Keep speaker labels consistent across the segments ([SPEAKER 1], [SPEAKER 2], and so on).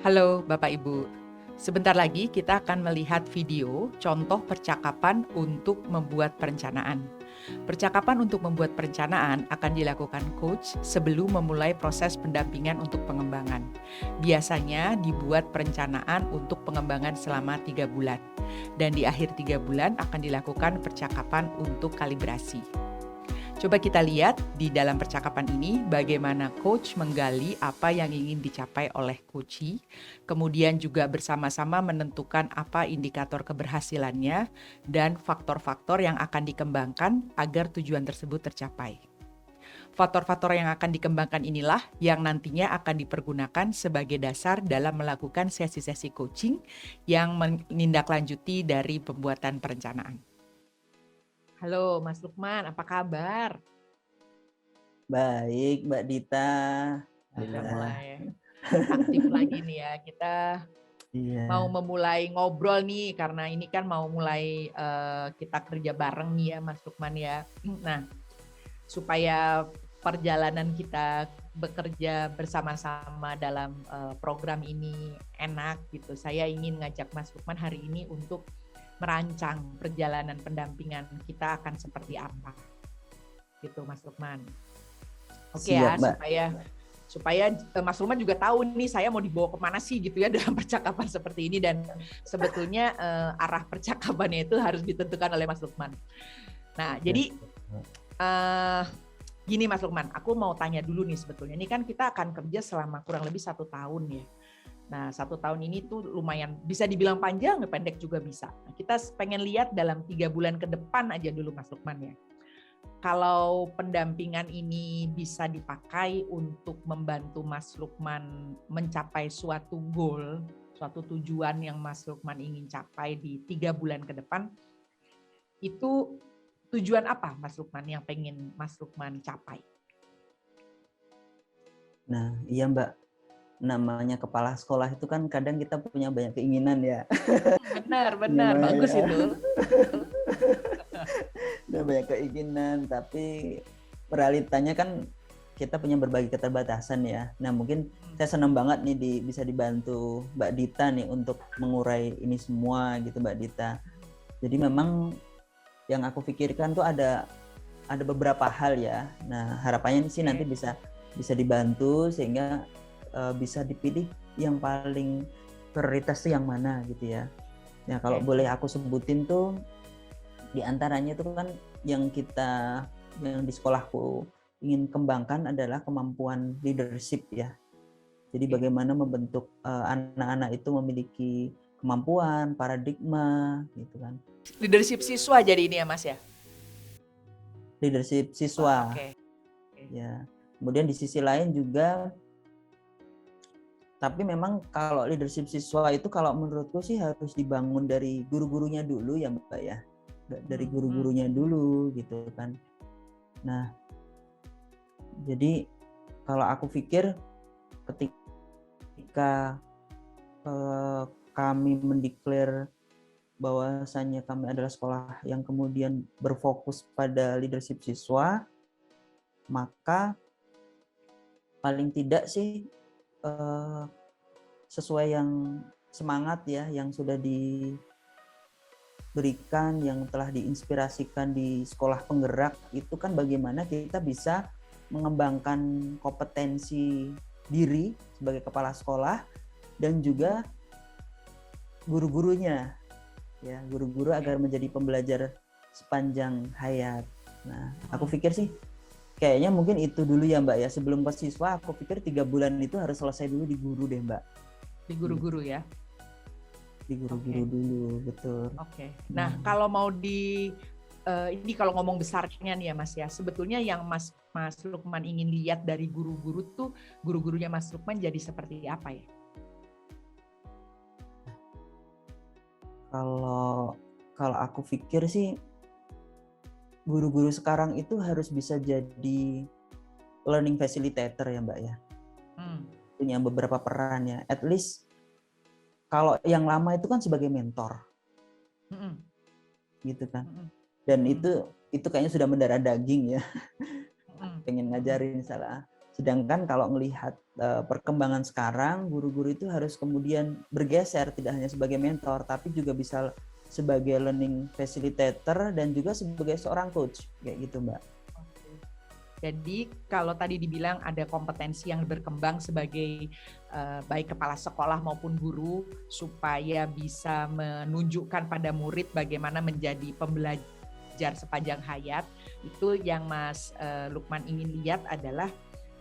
[SPEAKER 1] Halo Bapak Ibu, sebentar lagi kita akan melihat video contoh percakapan untuk membuat perencanaan. Percakapan untuk membuat perencanaan akan dilakukan coach sebelum memulai proses pendampingan untuk pengembangan. Biasanya dibuat perencanaan untuk pengembangan selama 3 bulan. Dan di akhir 3 bulan akan dilakukan percakapan untuk kalibrasi. Coba kita lihat di dalam percakapan ini bagaimana coach menggali apa yang ingin dicapai oleh coachee, kemudian juga bersama-sama menentukan apa indikator keberhasilannya dan faktor-faktor yang akan dikembangkan agar tujuan tersebut tercapai. Faktor-faktor yang akan dikembangkan inilah yang nantinya akan dipergunakan sebagai dasar dalam melakukan sesi-sesi coaching yang menindaklanjuti dari pembuatan perencanaan. Halo Mas Lukman, apa kabar?
[SPEAKER 2] Baik, Mbak Dita.
[SPEAKER 1] Udah
[SPEAKER 2] Alhamdulillah.
[SPEAKER 1] mulai aktif lagi nih ya. Kita mau
[SPEAKER 2] Iya.
[SPEAKER 1] memulai ngobrol nih karena ini kan mau mulai kita kerja bareng nih ya Mas Lukman ya. Nah, supaya perjalanan kita bekerja bersama-sama dalam program ini enak gitu. Saya ingin ngajak Mas Lukman hari ini untuk merancang perjalanan pendampingan kita akan seperti apa. Gitu Mas Lukman. Oke ya,
[SPEAKER 2] Siap, Mbak.
[SPEAKER 1] supaya Mas Lukman juga tahu nih saya mau dibawa kemana sih gitu ya dalam percakapan seperti ini, dan sebetulnya arah percakapannya itu harus ditentukan oleh Mas Lukman. Nah, jadi gini Mas Lukman, aku mau tanya dulu nih sebetulnya. Ini kan kita akan kerja selama kurang lebih 1 tahun ya. Nah, 1 tahun ini tuh lumayan bisa dibilang panjang, pendek juga bisa. Nah, kita pengen lihat dalam 3 bulan ke depan aja dulu Mas Lukman ya. Kalau pendampingan ini bisa dipakai untuk membantu Mas Lukman mencapai suatu goal, suatu tujuan yang Mas Lukman ingin capai di 3 bulan ke depan, itu tujuan apa Mas Lukman yang pengen Mas Lukman capai?
[SPEAKER 2] Nah, iya Mbak. Namanya kepala sekolah itu kan kadang kita punya banyak keinginan ya.
[SPEAKER 1] Benar, bagus itu.
[SPEAKER 2] Udah banyak keinginan, tapi realitanya kan kita punya berbagai keterbatasan ya. Nah, mungkin saya senang banget nih bisa dibantu Mbak Dita nih untuk mengurai ini semua gitu Mbak Dita. Jadi memang yang aku pikirkan tuh ada beberapa hal ya. Nah, harapannya sih nanti bisa dibantu sehingga bisa dipilih yang paling prioritas tuh yang mana gitu ya. Nah, kalau boleh aku sebutin tuh di antaranya itu kan yang di sekolahku ingin kembangkan adalah kemampuan leadership ya. Jadi bagaimana membentuk anak-anak itu memiliki kemampuan, paradigma gitu kan.
[SPEAKER 1] Leadership siswa jadi ini ya Mas ya?
[SPEAKER 2] Leadership siswa.
[SPEAKER 1] Oke.
[SPEAKER 2] Ya. Kemudian di sisi lain juga, tapi memang kalau leadership siswa itu kalau menurutku sih harus dibangun dari guru-gurunya dulu ya Mbak ya. Dari guru-gurunya dulu gitu kan. Nah, jadi kalau aku pikir ketika kami mendeklar bahwasannya kami adalah sekolah yang kemudian berfokus pada leadership siswa, maka paling tidak sih sesuai yang semangat ya yang sudah diberikan, yang telah diinspirasikan di sekolah penggerak itu kan bagaimana kita bisa mengembangkan kompetensi diri sebagai kepala sekolah dan juga guru-gurunya ya, guru-guru agar menjadi pembelajar sepanjang hayat. Nah, aku pikir sih kayaknya mungkin itu dulu ya Mbak ya, sebelum ke siswa aku pikir 3 bulan itu harus selesai dulu di guru deh Mbak.
[SPEAKER 1] Di guru-guru ya?
[SPEAKER 2] Di guru-guru dulu, betul.
[SPEAKER 1] Oke. Nah, kalau mau ini kalau ngomong besarnya nih ya Mas ya, sebetulnya yang Mas Lukman ingin lihat dari guru-guru tuh, guru-gurunya Mas Lukman jadi seperti apa ya?
[SPEAKER 2] Kalau aku pikir sih guru-guru sekarang itu harus bisa jadi learning facilitator ya Mbak ya. Punya beberapa peran ya. At least kalau yang lama itu kan sebagai mentor. Gitu kan. Dan itu kayaknya sudah mendarah daging ya. Pengen ngajarin Sedangkan kalau melihat perkembangan sekarang, guru-guru itu harus kemudian bergeser, tidak hanya sebagai mentor, tapi juga bisa sebagai learning facilitator dan juga sebagai seorang coach, kayak gitu, Mbak.
[SPEAKER 1] Jadi kalau tadi dibilang ada kompetensi yang berkembang sebagai baik kepala sekolah maupun guru supaya bisa menunjukkan pada murid bagaimana menjadi pembelajar sepanjang hayat, itu yang Mas Lukman ingin lihat adalah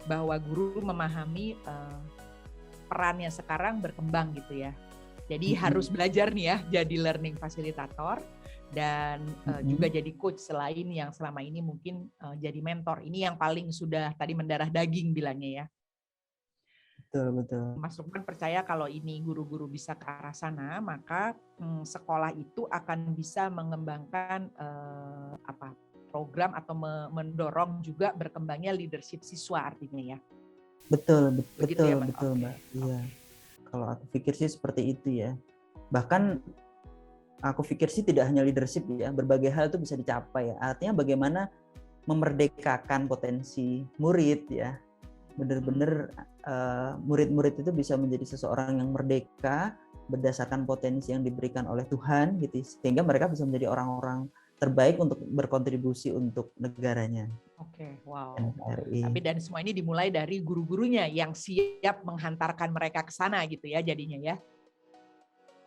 [SPEAKER 1] bahwa guru memahami perannya sekarang berkembang gitu ya. Jadi harus belajar nih ya jadi learning facilitator dan juga jadi coach selain yang selama ini mungkin jadi mentor. Ini yang paling sudah tadi mendarah daging bilangnya ya.
[SPEAKER 2] Betul.
[SPEAKER 1] Mas Lukman percaya kalau ini guru-guru bisa ke arah sana, maka sekolah itu akan bisa mengembangkan program atau mendorong juga berkembangnya leadership siswa artinya ya.
[SPEAKER 2] Betul,
[SPEAKER 1] Ya,
[SPEAKER 2] betul, Mbak. Iya. Kalau aku pikir sih seperti itu ya. Bahkan aku pikir sih tidak hanya leadership ya, berbagai hal itu bisa dicapai ya. Artinya bagaimana memerdekakan potensi murid ya. Benar-benar murid-murid itu bisa menjadi seseorang yang merdeka berdasarkan potensi yang diberikan oleh Tuhan gitu, sehingga mereka bisa menjadi orang-orang terbaik untuk berkontribusi untuk negaranya.
[SPEAKER 1] Oke, wow.
[SPEAKER 2] NKRI.
[SPEAKER 1] Tapi dan semua ini dimulai dari guru-gurunya yang siap menghantarkan mereka ke sana gitu ya jadinya ya.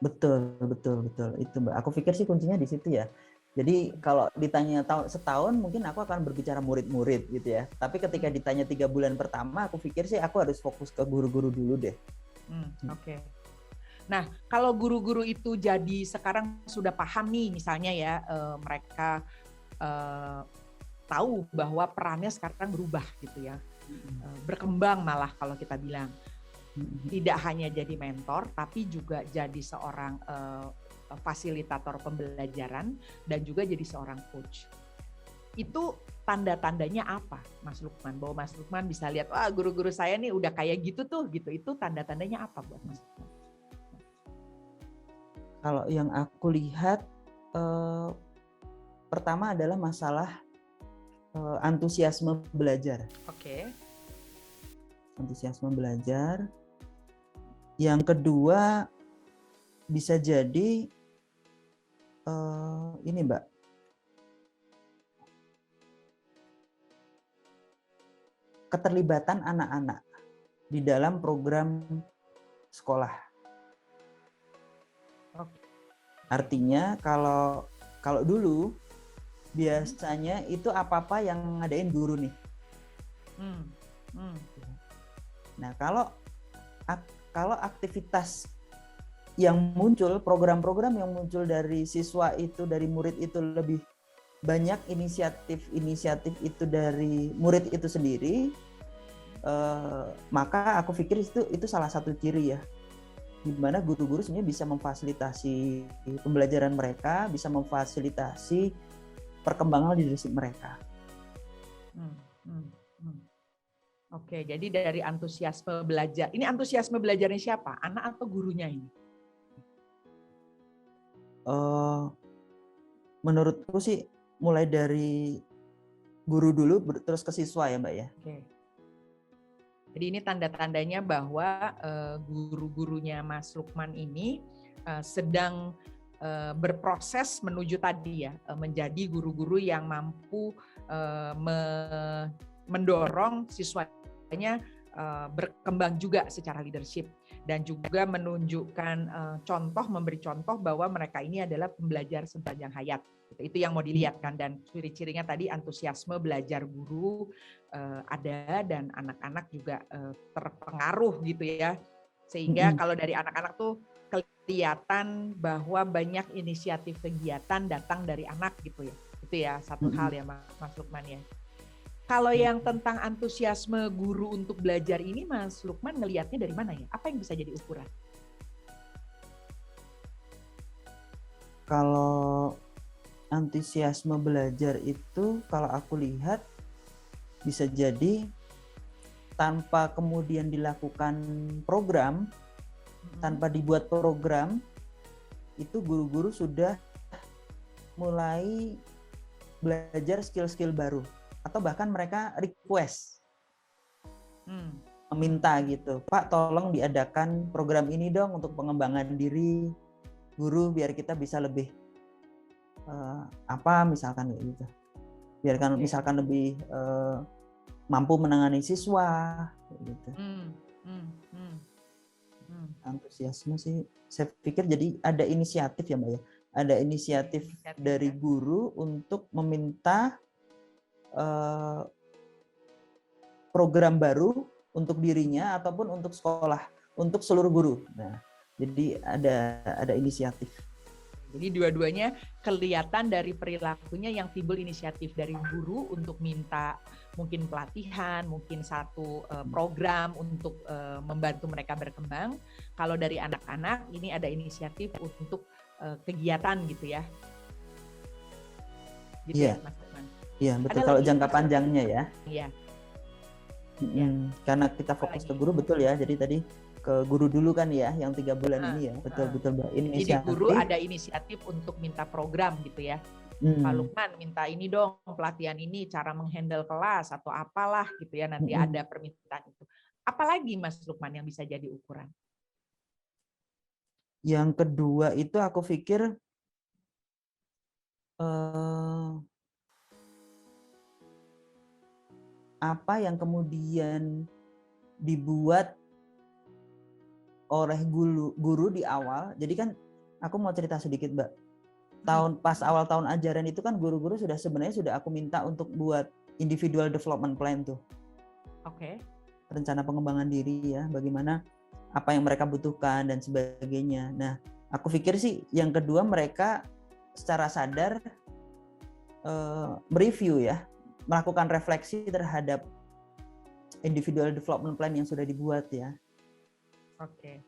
[SPEAKER 2] Betul. Itu Mbak. Aku pikir sih kuncinya di situ ya. Jadi kalau ditanya setahun mungkin aku akan berbicara murid-murid gitu ya. Tapi ketika ditanya 3 bulan pertama, aku pikir sih aku harus fokus ke guru-guru dulu deh.
[SPEAKER 1] Oke. Nah, kalau guru-guru itu jadi sekarang sudah paham nih misalnya ya, mereka tahu bahwa perannya sekarang berubah gitu ya. Berkembang malah kalau kita bilang. Tidak hanya jadi mentor, tapi juga jadi seorang fasilitator pembelajaran dan juga jadi seorang coach. Itu tanda-tandanya apa, Mas Lukman? Bahwa Mas Lukman bisa lihat, wah guru-guru saya nih udah kayak gitu tuh, gitu. Itu tanda-tandanya apa buat Mas Lukman?
[SPEAKER 2] Kalau yang aku lihat, pertama adalah masalah antusiasme belajar.
[SPEAKER 1] Oke.
[SPEAKER 2] Antusiasme belajar. Yang kedua bisa jadi ini Mbak, keterlibatan anak-anak di dalam program sekolah. Artinya kalau dulu biasanya itu apa-apa yang ngadain guru nih. Nah kalau aktivitas yang muncul, program-program yang muncul dari siswa itu, dari murid itu lebih banyak inisiatif itu dari murid itu sendiri, maka aku pikir itu salah satu ciri ya, di mana guru-guru sebenarnya bisa memfasilitasi pembelajaran mereka, bisa memfasilitasi perkembangan leadership mereka.
[SPEAKER 1] Oke, jadi dari antusiasme belajar. Ini antusiasme belajarnya siapa? Anak atau gurunya ini?
[SPEAKER 2] Menurutku sih mulai dari guru dulu terus ke siswa ya Mbak ya.
[SPEAKER 1] Oke. Jadi ini tanda-tandanya bahwa guru-gurunya Mas Lukman ini sedang berproses menuju tadi ya, menjadi guru-guru yang mampu mendorong siswanya berkembang juga secara leadership dan juga menunjukkan memberi contoh bahwa mereka ini adalah pembelajar sepanjang hayat. Itu yang mau dilihat kan, dan ciri-cirinya tadi antusiasme belajar guru ada dan anak-anak juga terpengaruh gitu ya. Sehingga kalau dari anak-anak tuh kelihatan bahwa banyak inisiatif kegiatan datang dari anak gitu ya. Itu ya satu hal ya Mas Lukman ya. Kalau yang tentang antusiasme guru untuk belajar ini, Mas Lukman ngelihatnya dari mana ya? Apa yang bisa jadi ukuran?
[SPEAKER 2] Kalau antusiasme belajar itu, kalau aku lihat bisa jadi tanpa kemudian dilakukan program, tanpa dibuat program, itu guru-guru sudah mulai belajar skill-skill baru. Atau bahkan mereka request
[SPEAKER 1] Hmm.
[SPEAKER 2] meminta gitu, Pak tolong diadakan program ini dong untuk pengembangan diri guru biar kita bisa lebih apa misalkan kayak gitu, biarkan misalkan lebih mampu menangani siswa kayak gitu. Antusiasme sih saya pikir jadi ada inisiatif ya Mbak ya, ada inisiatif dari guru untuk meminta program baru untuk dirinya ataupun untuk sekolah, untuk seluruh guru. Nah, jadi ada inisiatif.
[SPEAKER 1] Jadi dua-duanya kelihatan dari perilakunya yang timbul inisiatif dari guru untuk minta mungkin pelatihan, mungkin satu program untuk membantu mereka berkembang. Kalau dari anak-anak ini ada inisiatif untuk kegiatan gitu ya. Gitu
[SPEAKER 2] Iya.
[SPEAKER 1] ya, Mas Lukman.
[SPEAKER 2] Iya, betul. Kalau jangka panjangnya ya.
[SPEAKER 1] Iya.
[SPEAKER 2] Karena kita fokus ke guru betul ya. Jadi tadi ke guru dulu kan ya, yang 3 bulan ini ya, betul Mbak.
[SPEAKER 1] Jadi guru ada inisiatif untuk minta program gitu ya. Pak Lukman minta ini dong, pelatihan ini, cara menghandle kelas atau apalah gitu ya, nanti ada permintaan itu. Apalagi Mas Lukman yang bisa jadi ukuran?
[SPEAKER 2] Yang kedua itu aku pikir apa yang kemudian dibuat oleh guru di awal. Jadi kan aku mau cerita sedikit Mbak. Pas awal tahun ajaran itu kan guru-guru sebenarnya sudah aku minta untuk buat individual development plan tuh.
[SPEAKER 1] Oke.
[SPEAKER 2] Rencana pengembangan diri ya, bagaimana apa yang mereka butuhkan dan sebagainya. Nah, aku pikir sih yang kedua mereka secara sadar mereview ya, melakukan refleksi terhadap individual development plan yang sudah dibuat ya.
[SPEAKER 1] Oke.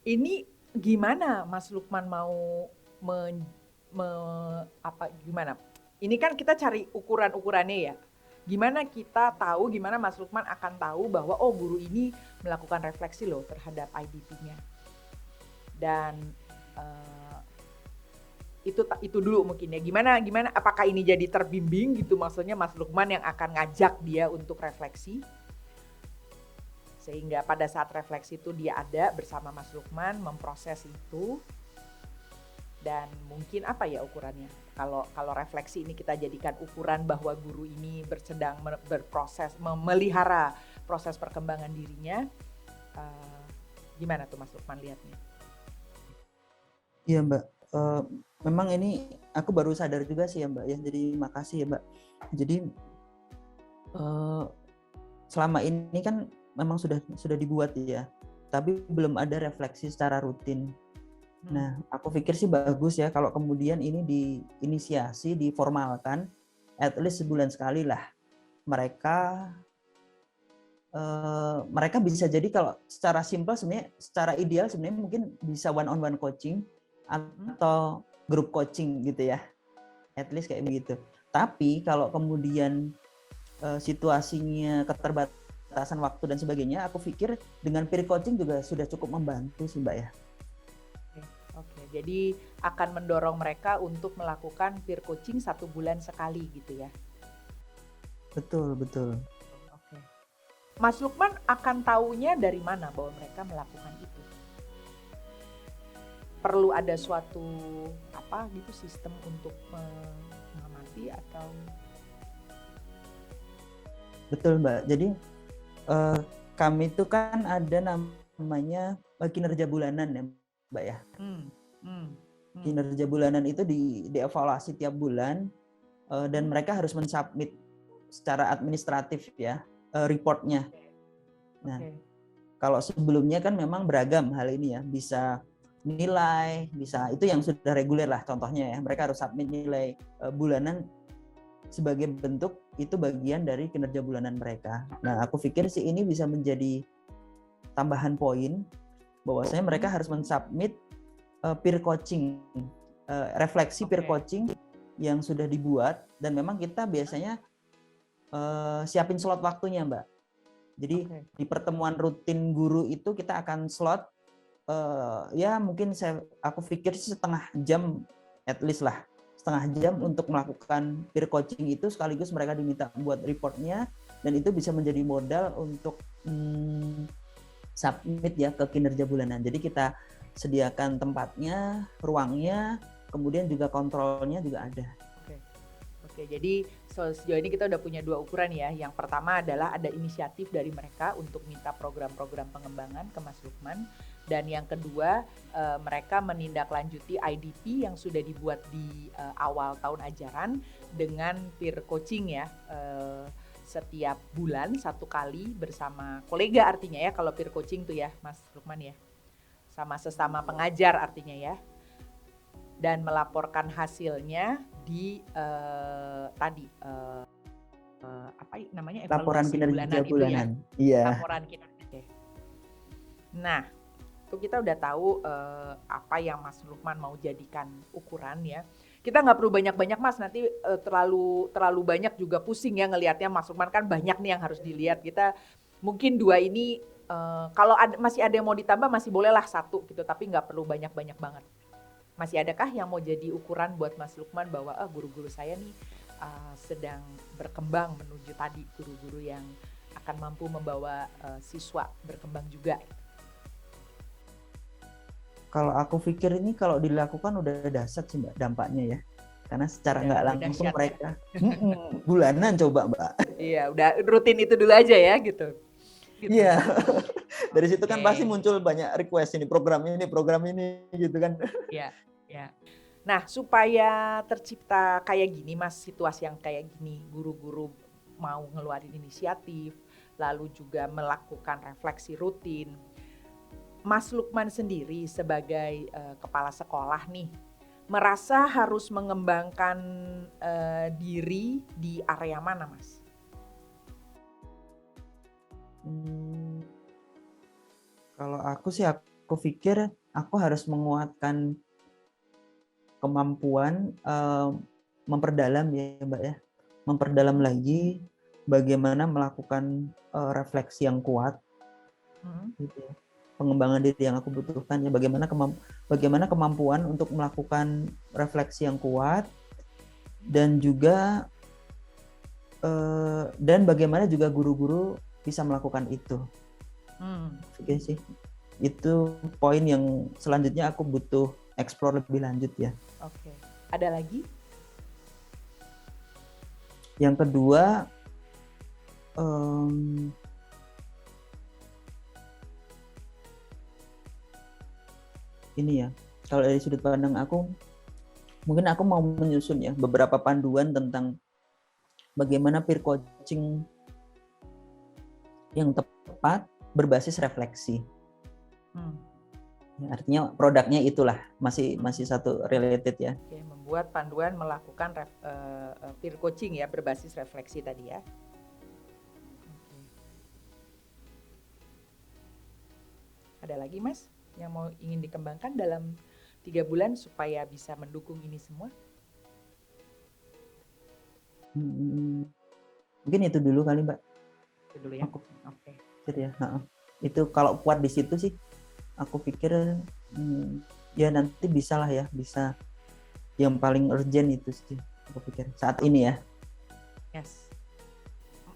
[SPEAKER 1] Ini gimana Mas Lukman mau gimana? Ini kan kita cari ukuran-ukurannya ya. Gimana kita tahu, gimana Mas Lukman akan tahu bahwa oh guru ini melakukan refleksi loh terhadap IDP-nya. Dan itu dulu mungkin ya. Gimana apakah ini jadi terbimbing gitu, maksudnya Mas Lukman yang akan ngajak dia untuk refleksi, sehingga pada saat refleksi itu dia ada bersama Mas Lukman memproses itu. Dan mungkin apa ya ukurannya, kalau refleksi ini kita jadikan ukuran bahwa guru ini sedang berproses memelihara proses perkembangan dirinya, gimana tuh Mas Lukman lihatnya?
[SPEAKER 2] Iya Mbak, memang ini aku baru sadar juga sih ya Mbak ya, jadi makasih ya Mbak. Jadi selama ini kan memang sudah dibuat ya, tapi belum ada refleksi secara rutin. Nah, aku pikir sih bagus ya kalau kemudian ini diinisiasi, diformalkan, at least sebulan sekali lah. Mereka bisa jadi kalau secara simpel sebenarnya, secara ideal sebenarnya mungkin bisa one on one coaching atau group coaching gitu ya, at least kayak begitu. Tapi kalau kemudian situasinya keterbatasan waktu dan sebagainya, aku pikir dengan peer coaching juga sudah cukup membantu sih Mbak ya.
[SPEAKER 1] Oke, jadi akan mendorong mereka untuk melakukan peer coaching 1 bulan sekali gitu ya?
[SPEAKER 2] Betul.
[SPEAKER 1] Oke. Mas Lukman akan taunya dari mana bahwa mereka melakukan itu? Perlu ada suatu sistem untuk mengamati atau? Betul
[SPEAKER 2] Mbak, jadi kami itu kan ada namanya kinerja bulanan ya Mbak ya. Kinerja bulanan itu dievaluasi tiap bulan dan mereka harus mensubmit secara administratif ya reportnya. Nah, kalau sebelumnya kan memang beragam hal ini ya, bisa nilai, bisa itu yang sudah reguler lah contohnya ya, mereka harus submit nilai bulanan sebagai bentuk itu bagian dari kinerja bulanan mereka. Nah, aku pikir sih ini bisa menjadi tambahan poin bahwasanya mereka harus mensubmit peer coaching, refleksi peer coaching yang sudah dibuat, dan memang kita biasanya siapin slot waktunya Mbak. Jadi di pertemuan rutin guru itu kita akan slot ya mungkin aku pikir setengah jam at least lah, setengah jam untuk melakukan peer coaching itu, sekaligus mereka diminta buat reportnya, dan itu bisa menjadi modal untuk submit ya ke kinerja bulanan. Jadi kita sediakan tempatnya, ruangnya, kemudian juga kontrolnya juga ada.
[SPEAKER 1] Oke, jadi sejauh ini kita udah punya 2 ukuran ya. Yang pertama adalah ada inisiatif dari mereka untuk minta program-program pengembangan ke Mas Lukman. Dan yang kedua, mereka menindaklanjuti IDP yang sudah dibuat di awal tahun ajaran dengan peer coaching ya. Setiap bulan 1 kali bersama kolega artinya ya, kalau peer coaching tuh ya Mas Lukman ya. Sama sesama pengajar artinya ya. Dan melaporkan hasilnya di apa namanya,
[SPEAKER 2] laporan
[SPEAKER 1] evaluasi
[SPEAKER 2] kinerja bulanan.
[SPEAKER 1] itu ya.
[SPEAKER 2] Iya.
[SPEAKER 1] Laporan kinerja. Nah, itu kita udah tahu apa yang Mas Lukman mau jadikan ukuran ya. Kita nggak perlu banyak-banyak Mas, nanti terlalu banyak juga pusing ya ngelihatnya. Mas Lukman kan banyak nih yang harus dilihat. Kita mungkin 2 ini kalau masih ada yang mau ditambah masih bolehlah 1 gitu, tapi nggak perlu banyak-banyak banget. Masih adakah yang mau jadi ukuran buat Mas Lukman bahwa guru-guru saya nih sedang berkembang menuju tadi guru-guru yang akan mampu membawa siswa berkembang juga?
[SPEAKER 2] Kalau aku pikir ini kalau dilakukan udah dahsyat sih Mbak dampaknya ya. Karena secara nggak langsung mereka bulanan coba Mbak.
[SPEAKER 1] Iya, udah rutin itu dulu aja ya gitu.
[SPEAKER 2] Iya. Dari situ kan pasti muncul banyak request ini program ini gitu kan.
[SPEAKER 1] Iya, ya. Nah, supaya tercipta kayak gini Mas, situasi yang kayak gini, guru-guru mau ngeluarin inisiatif, lalu juga melakukan refleksi rutin. Mas Lukman sendiri sebagai kepala sekolah nih, merasa harus mengembangkan diri di area mana Mas?
[SPEAKER 2] Kalau aku sih, aku pikir aku harus menguatkan kemampuan memperdalam ya Mbak ya, memperdalam lagi bagaimana melakukan refleksi yang kuat, gitu ya. Pengembangan diri yang aku butuhkan ya, bagaimana kemampuan untuk melakukan refleksi yang kuat, dan juga dan bagaimana juga guru-guru bisa melakukan itu. Oke sih, itu poin yang selanjutnya aku butuh explore lebih lanjut ya.
[SPEAKER 1] Oke. Ada lagi?
[SPEAKER 2] Yang kedua, ini ya, kalau dari sudut pandang aku, mungkin aku mau menyusun ya beberapa panduan tentang bagaimana peer coaching yang tepat berbasis refleksi. Ya, artinya produknya itulah masih satu related ya.
[SPEAKER 1] Oke, membuat panduan melakukan peer coaching ya berbasis refleksi tadi ya. Oke. Ada lagi Mas yang mau ingin dikembangkan dalam 3 bulan supaya bisa mendukung ini semua?
[SPEAKER 2] Mungkin itu dulu kali Mbak.
[SPEAKER 1] Itu dulu ya.
[SPEAKER 2] Oke. Ya, itu kalau kuat di situ sih, aku pikir ya nanti bisa yang paling urgent itu sih aku pikir saat ini ya.
[SPEAKER 1] Yes.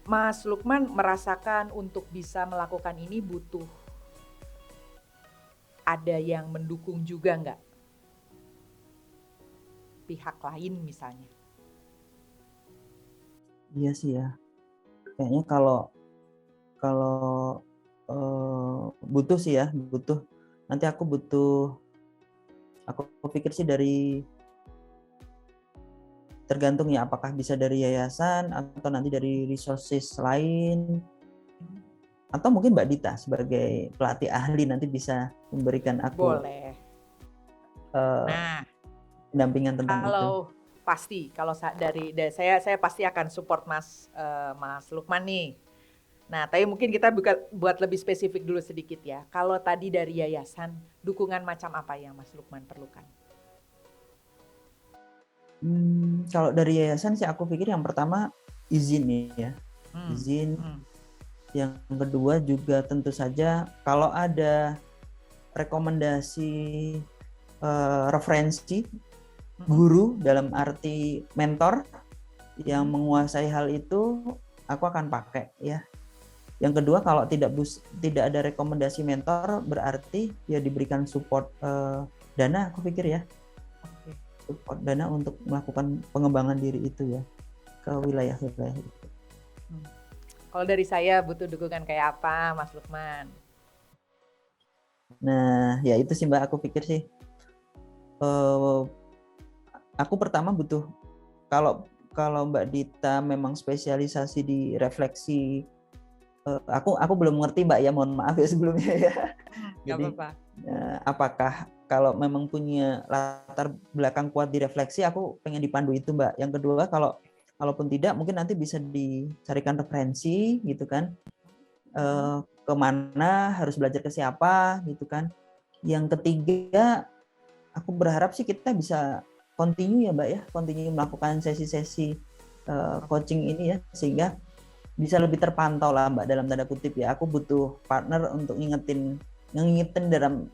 [SPEAKER 1] Mas Lukman merasakan untuk bisa melakukan ini butuh ada yang mendukung juga nggak? Pihak lain misalnya.
[SPEAKER 2] Iya sih ya. Kayaknya kalau butuh sih ya, butuh. Nanti aku pikir sih tergantung ya, apakah bisa dari yayasan atau nanti dari resources lain, atau mungkin Mbak Dita sebagai pelatih ahli nanti bisa memberikan aku pendampingan tentang itu.
[SPEAKER 1] Pasti kalau dari saya pasti akan support Mas Lukman nih. Nah, tapi mungkin kita buat lebih spesifik dulu sedikit ya. Kalau tadi dari yayasan, dukungan macam apa yang Mas Lukman perlukan?
[SPEAKER 2] Kalau dari yayasan sih aku pikir yang pertama izin ya. Izin. Yang kedua juga tentu saja kalau ada rekomendasi referensi guru dalam arti mentor yang menguasai hal itu, aku akan pakai ya. Yang kedua, kalau tidak ada rekomendasi mentor, berarti ya diberikan support dana, aku pikir ya.
[SPEAKER 1] Oke.
[SPEAKER 2] Support dana untuk melakukan pengembangan diri itu ya ke wilayah-wilayah itu.
[SPEAKER 1] Kalau dari saya butuh dukungan kayak apa, Mas Lukman?
[SPEAKER 2] Nah, ya itu sih Mbak, aku pikir sih. Aku pertama butuh, kalau Mbak Dita memang spesialisasi di refleksi, aku belum mengerti Mbak ya, mohon maaf ya sebelumnya ya. Jadi
[SPEAKER 1] apa-apa.
[SPEAKER 2] Apakah kalau memang punya latar belakang kuat di refleksi, aku pengen dipandu itu Mbak. Yang kedua, kalaupun tidak, mungkin nanti bisa dicarikan referensi gitu kan, kemana harus belajar ke siapa gitu kan. Yang ketiga, aku berharap sih kita bisa continue ya Mbak ya, continue melakukan sesi-sesi coaching ini ya, sehingga bisa lebih terpantau lah Mbak, dalam tanda kutip ya. Aku butuh partner untuk ngingetin dalam,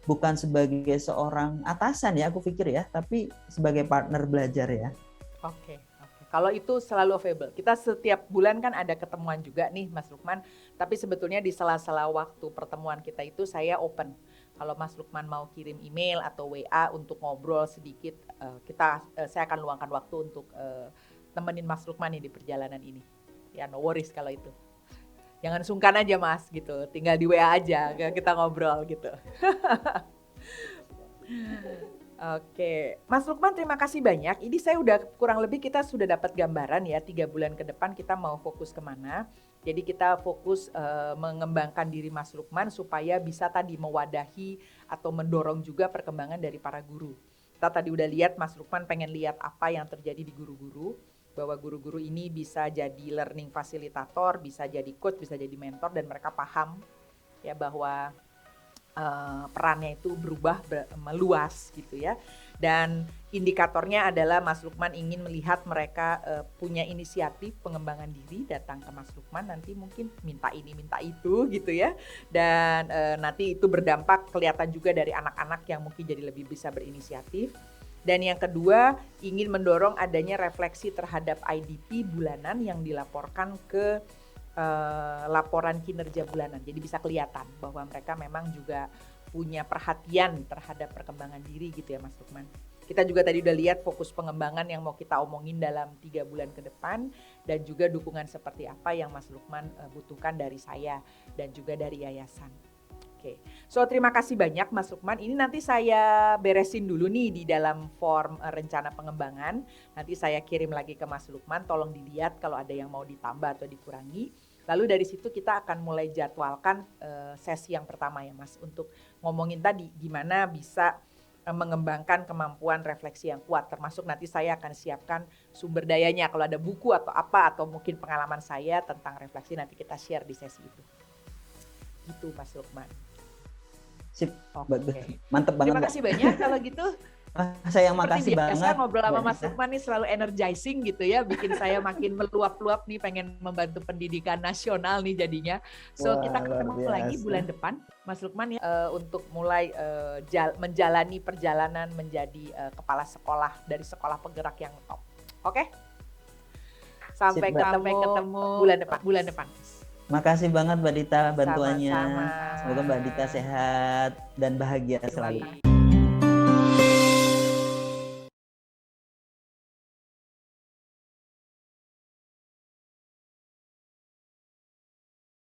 [SPEAKER 2] bukan sebagai seorang atasan ya, aku pikir ya, tapi sebagai partner belajar ya.
[SPEAKER 1] Oke. Kalau itu selalu available. Kita setiap bulan kan ada ketemuan juga nih Mas Lukman, tapi sebetulnya di sela-sela waktu pertemuan kita itu saya open. Kalau Mas Lukman mau kirim email atau WA untuk ngobrol sedikit, saya akan luangkan waktu untuk temenin Mas Lukman nih di perjalanan ini. Ya no worries kalau itu. Jangan sungkan aja Mas gitu, tinggal di WA aja kita ngobrol gitu. Oke, Mas Lukman terima kasih banyak. Ini saya udah kurang lebih kita sudah dapat gambaran ya 3 bulan ke depan kita mau fokus kemana. Jadi kita fokus mengembangkan diri Mas Lukman supaya bisa tadi mewadahi atau mendorong juga perkembangan dari para guru. Kita tadi udah lihat Mas Lukman pengen lihat apa yang terjadi di guru-guru, bahwa guru-guru ini bisa jadi learning fasilitator, bisa jadi coach, bisa jadi mentor, dan mereka paham ya bahwa perannya itu berubah meluas gitu ya. Dan indikatornya adalah Mas Lukman ingin melihat mereka punya inisiatif pengembangan diri, datang ke Mas Lukman nanti mungkin minta ini minta itu gitu ya. Dan nanti itu berdampak kelihatan juga dari anak-anak yang mungkin jadi lebih bisa berinisiatif. Dan yang kedua, ingin mendorong adanya refleksi terhadap IDP bulanan yang dilaporkan ke laporan kinerja bulanan. Jadi bisa kelihatan bahwa mereka memang juga punya perhatian terhadap perkembangan diri gitu ya Mas Lukman. Kita juga tadi udah lihat fokus pengembangan yang mau kita omongin dalam 3 bulan ke depan, dan juga dukungan seperti apa yang Mas Lukman butuhkan dari saya dan juga dari yayasan. Oke, so terima kasih banyak Mas Lukman. Ini nanti saya beresin dulu nih di dalam form rencana pengembangan. Nanti saya kirim lagi ke Mas Lukman, tolong dilihat kalau ada yang mau ditambah atau dikurangi. Lalu dari situ kita akan mulai jadwalkan sesi yang pertama ya Mas, untuk ngomongin tadi gimana bisa mengembangkan kemampuan refleksi yang kuat. Termasuk nanti saya akan siapkan sumber dayanya, kalau ada buku atau apa, atau mungkin pengalaman saya tentang refleksi nanti kita share di sesi itu. Gitu Mas Lukman.
[SPEAKER 2] Sip,
[SPEAKER 1] Oke.
[SPEAKER 2] mantep banget.
[SPEAKER 1] Terima kasih banyak kalau gitu.
[SPEAKER 2] Saya yang makasih banget.
[SPEAKER 1] Saya ngobrol sama Mas Lukman nih selalu energizing gitu ya, bikin saya makin meluap-luap nih, pengen membantu pendidikan nasional nih jadinya. So kita ketemu lagi bulan depan Mas Lukman ya, untuk mulai menjalani perjalanan menjadi kepala sekolah dari sekolah penggerak yang top. Oke? Sampai ketemu bulan depan.
[SPEAKER 2] Makasih banget Mbak Dita bantuannya.
[SPEAKER 1] Sama-sama.
[SPEAKER 2] Semoga Mbak Dita sehat dan bahagia selalu.